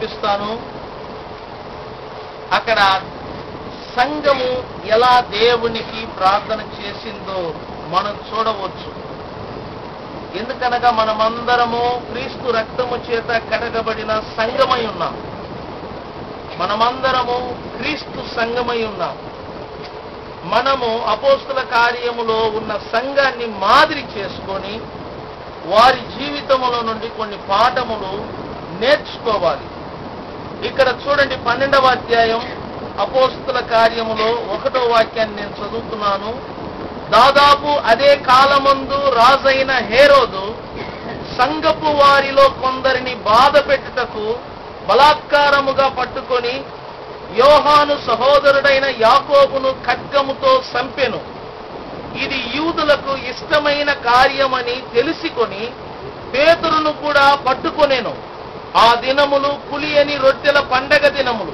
చూపిస్తాను. అక్కడ సంఘము ఎలా దేవునికి ప్రార్థన చేసిందో మనం చూడవచ్చు. ఎందుకనగా మనమందరము క్రీస్తు రక్తము చేత కడగబడిన సంఘమై ఉన్నాం. మనమందరము క్రీస్తు సంఘమై ఉన్నాం. మనము అపోస్తుల కార్యములో ఉన్న సంఘాన్ని మాదిరి చేసుకొని వారి జీవితములో నుండి కొన్ని పాఠములు నేర్చుకోవాలి. ఇక్కడ చూడండి, 12వ అధ్యాయం అపోస్తుల కార్యములో 1వ వాక్యాన్ని నేను చదువుతున్నాను. దాదాపు అదే కాలమందు రాజైన హేరోదు సంఘపు వారిలో కొందరిని బాధ పెట్టుటకు బలాత్కారముగా పట్టుకొని యోహాను సహోదరుడైన యాకోబును ఖడ్గముతో చంపెను. ఇది యూదులకు ఇష్టమైన కార్యమని తెలిసికొని పేతురును కూడా పట్టుకొనేను. ఆ దినములు పులియని రొట్టెల పండగ దినములు.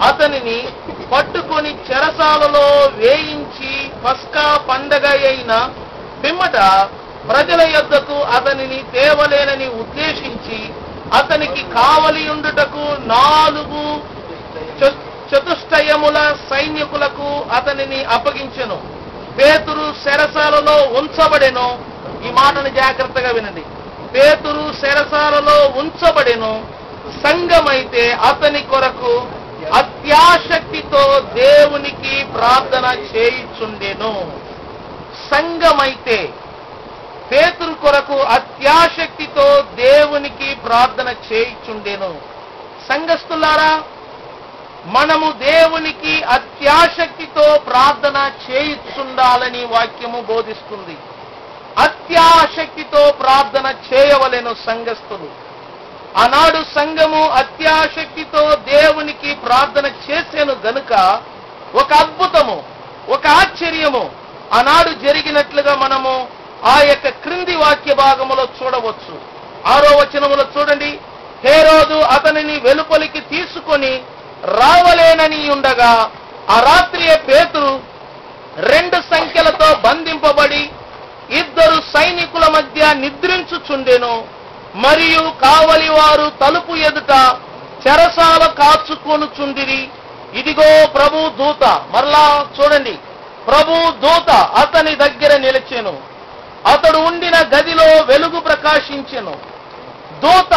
అతనిని పట్టుకొని చెరసాలలో వేయించి పస్కా పండగ అయిన పిమ్మట ప్రజల యొద్దకు అతనిని తేవలేనని ఉద్దేశించి అతనికి కావలియుండుటకు 4 చతుష్టయముల సైనికులకు అతనిని అప్పగించెను. పేతురు చెరసాలలో ఉంచబడెను. ఈ మాటను జాగ్రత్తగా వినండి. పేతురు చెరసాలలో ఉంచబడెను. సంఘమైతే అతని కొరకు అత్యాశక్తితో దేవునికి ప్రార్థన చేయుచుండెను. సంఘమైతే పేతురు కొరకు అత్యాశక్తితో దేవునికి ప్రార్థన చేయుచుండెను. సంఘస్థులారా, మనము దేవునికి అత్యాశక్తితో ప్రార్థన చేయుచుండాలని వాక్యము బోధిస్తుంది. అత్యాశక్తితో ప్రార్థన చేయవలెను సంఘస్థులు. ఆనాడు సంఘము అత్యాశక్తితో దేవునికి ప్రార్థన చేసేను గనుక ఒక అద్భుతము, ఒక ఆశ్చర్యము ఆనాడు జరిగినట్లుగా మనము ఆ యొక్క క్రింది వాక్య భాగములో చూడవచ్చు. 6వ వచనములో చూడండి, హేరోదు అతనిని వెలుపలికి తీసుకొని రావలేనని ఉండగా ఆ రాత్రియే పేతురు 2 సంఖ్యలతో బంధింపబడి 2 సైనికుల మధ్య నిద్రించుచుండెను. మరియు కావలి వారు తలుపు ఎదుట చెరసాల కాచుకొనుచుండిరి. ఇదిగో ప్రభు దూత, మరలా చూడండి, ప్రభు దూత అతని దగ్గర నిలిచెను. అతడు ఉండిన గదిలో వెలుగు ప్రకాశించెను. దూత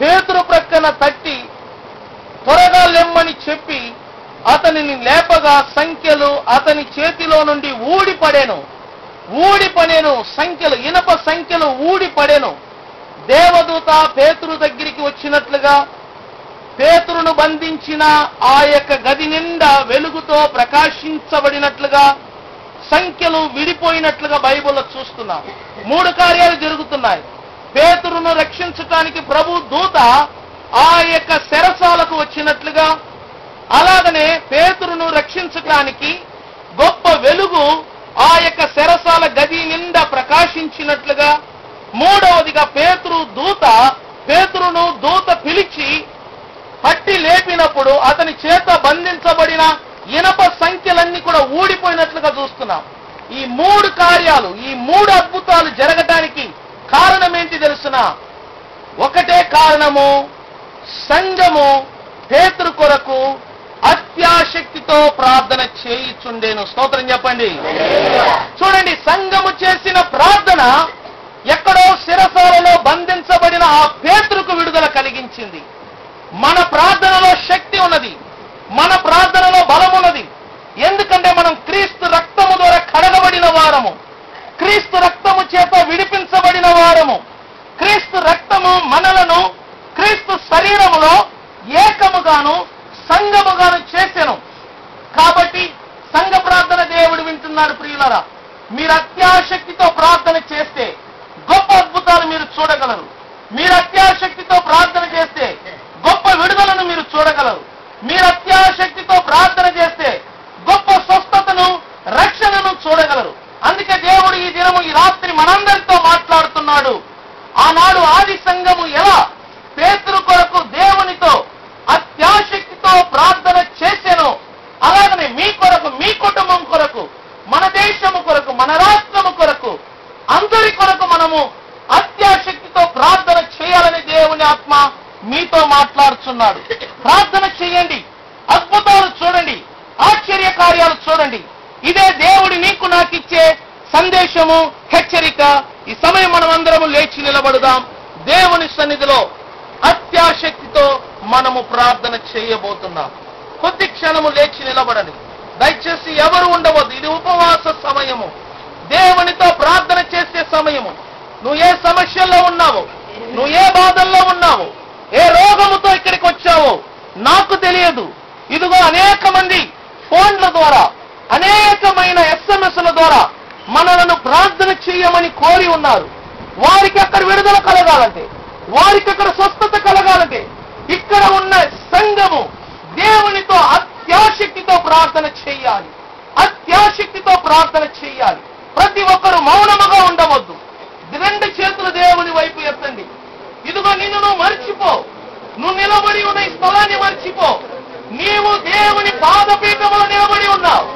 పేతురు ప్రక్కన తట్టి త్వరగా లెమ్మని చెప్పి అతనిని లేపగా సంఖ్యలు అతని చేతిలో నుండి ఊడిపడెను. సంఖ్యలు, ఇనప సంఖ్యలు ఊడిపడెను. దేవదూత పేతురు దగ్గరికి వచ్చినట్లుగా పేతురును బంధించిన ఆ యొక్క గది నిండా వెలుగుతో ప్రకాశించబడినట్లుగా సంఖ్యలు విడిపోయినట్లుగా బైబిల్లో చూస్తున్నాం. 3 కార్యాలు జరుగుతున్నాయి. పేతురును రక్షించటానికి ప్రభు దూత ఆ యొక్క చెరసాలకు వచ్చినట్లుగా, అలాగనే పేతురును రక్షించటానికి గొప్ప వెలుగు ఆ యొక్క చెరసాల గది నిండా ప్రకాశించినట్లుగా, 3వదిగా పేతురును దూత పిలిచి పట్టి లేపినప్పుడు అతని చేత బంధించబడిన ఇనప సంఖ్యలన్నీ కూడా ఊడిపోయినట్లుగా చూస్తున్నాం. ఈ 3 కార్యాలు, ఈ 3 అద్భుతాలు జరగటానికి కారణం ఏంటి తెలుసునా? ఒకటే కారణము, సంఘము పేతురు కొరకు అత్యాశక్తితో ప్రార్థన చేయుచుండెను. స్తోత్రం చెప్పండి. చూడండి, సంఘము చేసిన ప్రార్థన ఎక్కడో శిరసాలలో బంధించబడిన ఆ పేతురుకు విడుదల కలిగించింది. మన ప్రార్థనలో శక్తి ఉన్నది, మన ప్రార్థనలో బలం ఉన్నది. ఎందుకంటే మనం క్రీస్తు రక్తము ద్వారా కడగబడిన వారము, క్రీస్తు రక్తము చేత విడిపించబడిన వారము. క్రీస్తు రక్తము మనలను క్రీస్తు శరీరములో ఏకముగాను సంఘముగాను చేసెను. కాబట్టి సంఘ ప్రార్థన దేవుడు వింటున్నాడు. ప్రియులారా, మీరు అత్యాశక్తితో ప్రార్థన చేస్తే గొప్ప అద్భుతాలు మీరు చూడగలరు. మీరు అత్యాశక్తితో ప్రార్థన చేస్తే గొప్ప విడుదలను మీరు చూడగలరు. మీరు అత్యాశక్తితో ప్రార్థన చేస్తే గొప్ప స్వస్థతను, రక్షణను చూడగలరు. అందుకే దేవుడు ఈ దినము, ఈ రాత్రి మనందరితో మాట్లాడుతున్నాడు. ఆనాడు ఆది సంఘము ఎలా పేతురు కొరకు దేవునితో అత్యాశక్తితో ప్రార్థన చేసెను, అలాగనే మీ కొరకు, మీ కుటుంబం కొరకు, మన దేశము కొరకు, మన రాష్ట్రము కొరకు, అందరి కొరకు మనము అత్యాశక్తితో ప్రార్థన చేయాలని దేవుని ఆత్మ మీతో మాట్లాడుతుంది. కోరుచున్నాడు. ప్రార్థన చేయండి, అద్భుతాలు చూడండి, ఆశ్చర్య కార్యాలు చూడండి. ఇదే దేవుడు నీకు నాకిచ్చే సందేశము, హెచ్చరిక. ఈ సమయం మనం అందరము లేచి నిలబడదాం. దేవుని సన్నిధిలో అత్యాశక్తితో మనము ప్రార్థన చేయబోతున్నాం. కొద్ది క్షణము లేచి నిలబడండి. దయచేసి ఎవరు ఉండవద్దు. ఇది ఉపవాస సమయము, దేవునితో ప్రార్థన చేసే సమయము. నువ్వు ఏ సమస్యల్లో ఉన్నావో, నువ్వు ఏ బాధల్లో ఉన్నావో, ఏ రోగముతో ఇక్కడికి వచ్చావో నాకు తెలియదు. ఇదిగో అనేక మంది ఫోన్ల ద్వారా, అనేకమైన SMS ల ద్వారా మనలను ప్రార్థన చేయమని కోరి ఉన్నారు. వారికి అక్కడ విడుదల కలగాలంటే, వారికి అక్కడ స్వస్థత కలగాలంటే ఇక్కడ ఉన్న సంఘము దేవునితో అత్యాశక్తితో ప్రార్థన చేయాలి. అత్యాశక్తితో ప్రార్థన చేయాలి. ప్రతి ఒక్కరూ మౌనముగా ఉండవద్దు. రెండు చేతులు దేవుని వైపు ఎత్తండి. ఇదిగో నిన్ను నువ్వు మర్చిపో. నువ్వు నిలబడి ఉన్న ఈ స్థలాన్ని మర్చిపో. నీవు దేవుని పాదపీఠములో నిలబడి ఉన్నావు.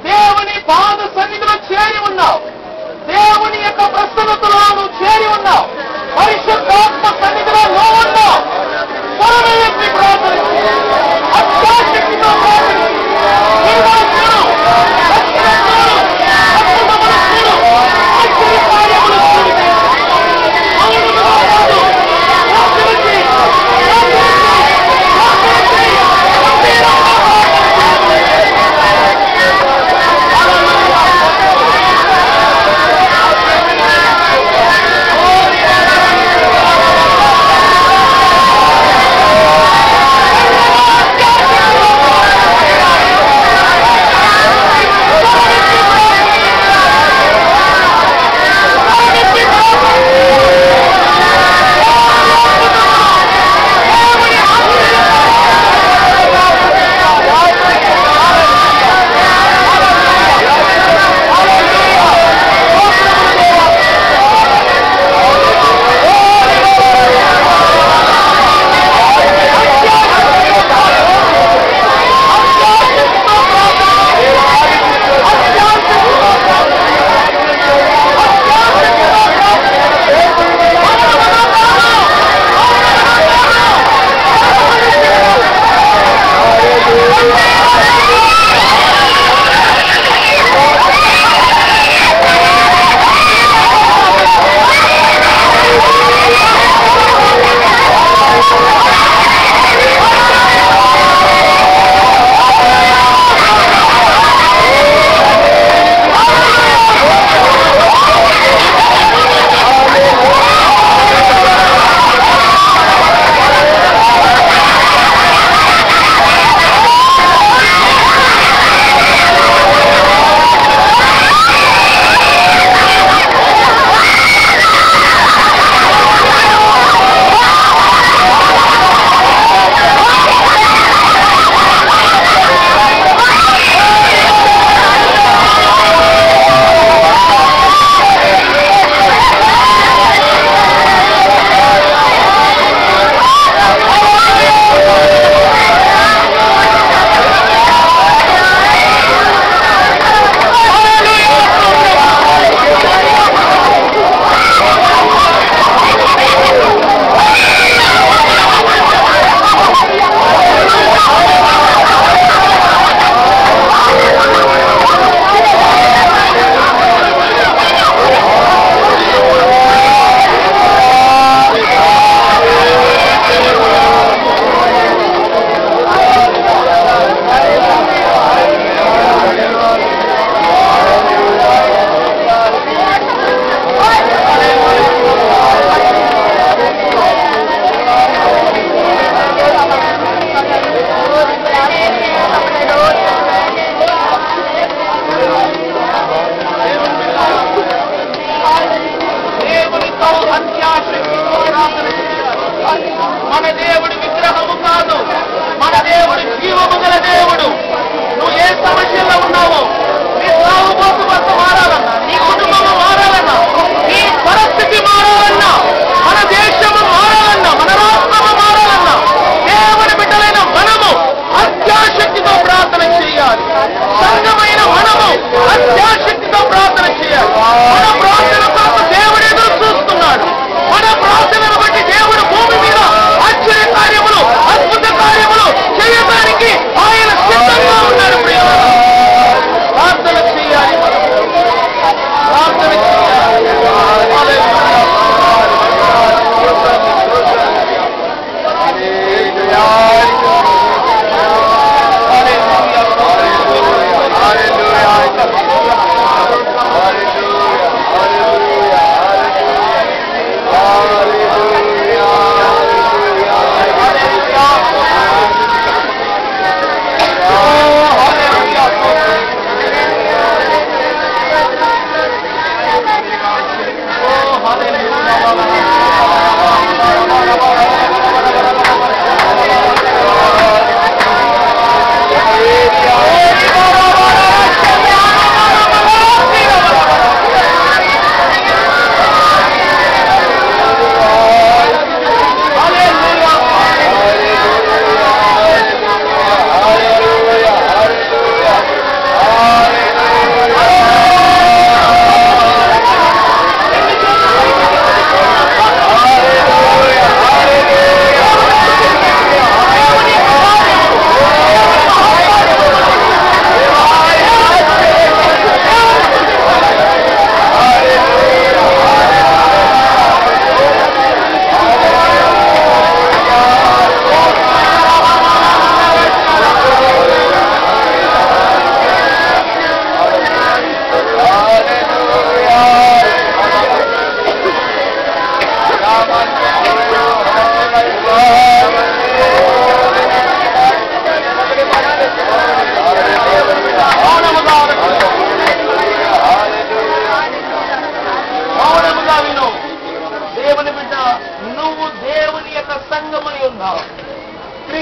దేవుని పాద సన్నిధిలో చేరి ఉన్నావు. దేవుని యొక్క ప్రసన్నతలో నువ్వు చేరి ఉన్నావు. పరిశుద్ధాత్మ సన్నిధిలో నువ్వు ఉన్నావు. స్వరమెత్తి ప్రార్థన చేయి. అత్యాశక్తితో ప్రార్థన చేయి.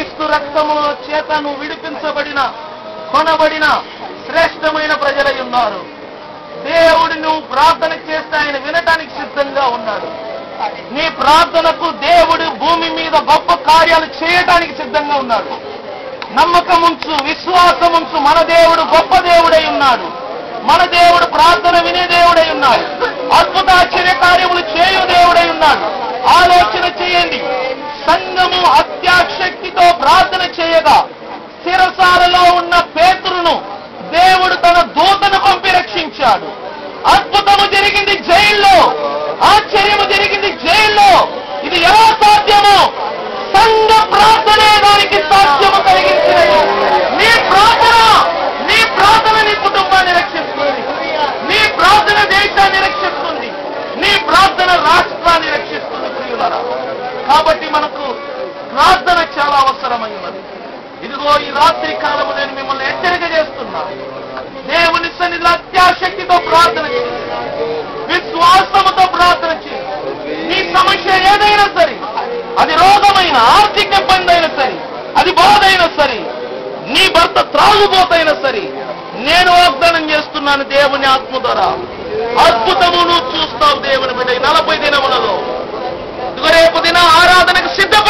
క్రీస్తు రక్తము చేత నువ్వు విడిపించబడిన కొనబడిన శ్రేష్టమైన ప్రజలై ఉన్నారు. దేవుడు నువ్వు ప్రార్థన చేస్తే ఆయన వినటానికి సిద్ధంగా ఉన్నాడు. నీ ప్రార్థనకు దేవుడు భూమి మీద గొప్ప కార్యాలు చేయటానికి సిద్ధంగా ఉన్నాడు. నమ్మకం ఉంచు, విశ్వాసం ఉంచు. మన దేవుడు గొప్ప దేవుడై ఉన్నాడు. మన దేవుడు ప్రార్థన వినే దేవుడై ఉన్నాడు. అద్భుత ఆశ్చర్య కార్యములు చేయు దేవుడై ఉన్నాడు. ఆలోచన చేయండి. సంఘము అత్యాశక్తితో ప్రార్థన చేయగా శిరసాలలో ఉన్న పేతురును దేవుడు తన దూతను పంపి రక్షించాడు. అద్భుతము జరిగింది జైల్లో, ఆశ్చర్యము జరిగింది జైల్లో. ఇది ఎలా సాధ్యమో? సంఘ ప్రార్థనే దానికి సాధ్యము కలిగించినది. నీ ప్రార్థన నీ కుటుంబాన్ని రక్షిస్తుంది. నీ ప్రార్థన దేశాన్ని రక్షిస్తుంది. నీ ప్రార్థన రాష్ట్రాన్ని రక్షిస్తుంది ప్రియులారా. కాబట్టి మనకు ప్రార్థన చాలా అవసరమైనది. ఇదిగో ఈ రాత్రి కాలము నేను మిమ్మల్ని హెచ్చరిక చేస్తున్నా. దేవుని సన్నిధిలో అత్యాశక్తితో ప్రార్థన చేయండి, విశ్వాసముతో ప్రార్థన చేయండి. నీ సమస్య ఏదైనా సరే, అది రోగమైన, ఆర్థిక ఇబ్బంది అయినా సరే, అది బాధ అయినా సరే, నీ భర్త త్రాగుబోతైనా సరే, నేను వాగ్దానం చేస్తున్నాను దేవుని ఆత్మ ద్వారా అద్భుతము నువ్వు చూస్తావు. దేవుని బిడ్డ 40 దినములలో రేపు దిన ఆరాధనకు సిద్ధం